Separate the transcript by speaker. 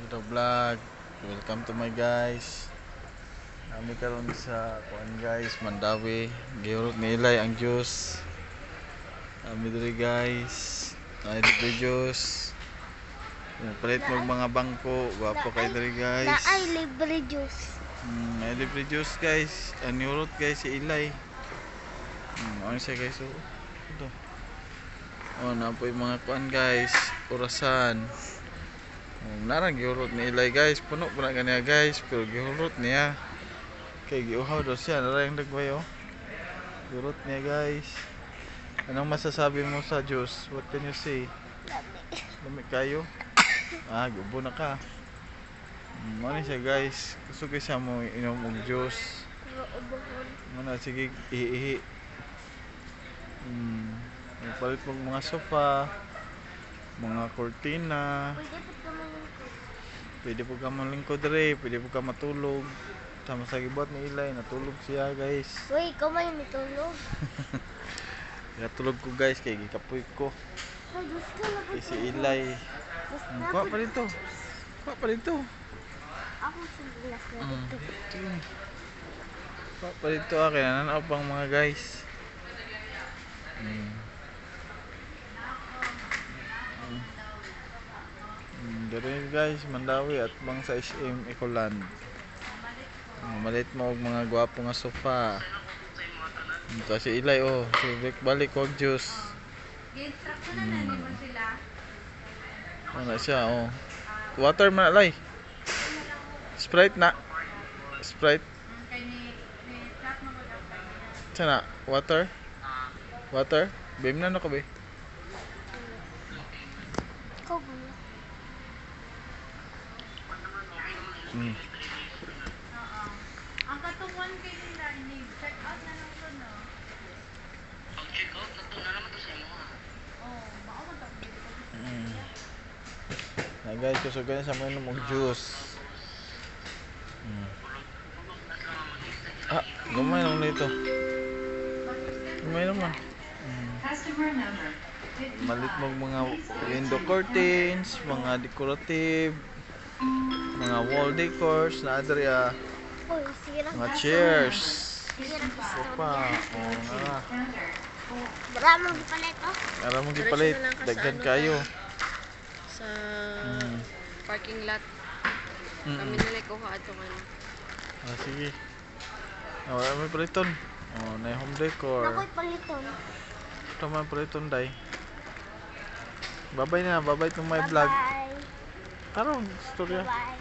Speaker 1: Hello vlog. Welcome to my guys. Kami karon sa kuan guys, Mandawi. Gihurot ni Ilay ang juice. Kami diri guys. Ay diri juice. Palit mo mga bangko. Gwapo kay diri guys.
Speaker 2: Na ay libre juice.
Speaker 1: Ay libre juice guys. Ang gihurot guys si Ilay. Ano siya guys? Ito. Oh, napoy mga kuan guys. Orasan. Narang gihurot ni Ilay guys, puno pa na kaniya guys, pero gihurot niya kay giuhaw daw siya, narang dagway oh. Gihurot niya guys. Anong masasabi mo sa juice? What can you say? Lami kayo? Gubo na ka. Ano siya guys, gusto ko siya mo inom og juice. Muna sige ihi. Palit mo mga sofa, mga kortina. Pwede po ka malingkod rin, pwede po ka matulog. Sama sa gibot ni Ilay, natulog siya guys.
Speaker 2: Uy, ikaw may matulog.
Speaker 1: Natulog ko guys, kay gikapoy ko. Kay si Ilay. Kuha pa rin to. Kuha pa rin to.
Speaker 2: Ako sa glass na dito.
Speaker 1: Kuha pa rin to. Kaya nananaw pang mga guys. Dito guys, Mandawi at bang sa SM Ecoland. Malit mo og mga gwapo nga sofa. Ito si Ilay oh, si balik og juice. Ano siya oh. Water man Ilay. Sprite na. Sprite. Sana water. Water. Bim na no ka be.
Speaker 2: Ikaw ba?
Speaker 3: Ang katuwan kay nila check out na lang to no.
Speaker 4: Ang check out na to na naman to sa imo ha.
Speaker 3: Oh, baka man ta dito.
Speaker 1: Na guys, kusugan sa mga mong juice. Gamay lang nito. Gamay naman.
Speaker 3: Customer number.
Speaker 1: Malit mo mga window curtains, mga decorative, mga wall decors na adria,
Speaker 2: Uy, sirang
Speaker 1: mga
Speaker 2: kaso.
Speaker 1: chairs,
Speaker 2: Sirang kaso.
Speaker 1: sofa, nga.
Speaker 2: Maraming gipalit oh.
Speaker 1: Aram mo gipalit, daghan kayo.
Speaker 5: Sa parking lot. Kami nila ko ato ano.
Speaker 1: Sige. Wala may paliton. Na home decor.
Speaker 2: Nakoy paliton.
Speaker 1: Tama paliton day. Babay na, babay to my vlog.
Speaker 2: Bye.
Speaker 1: Karon, storya.
Speaker 2: Bye.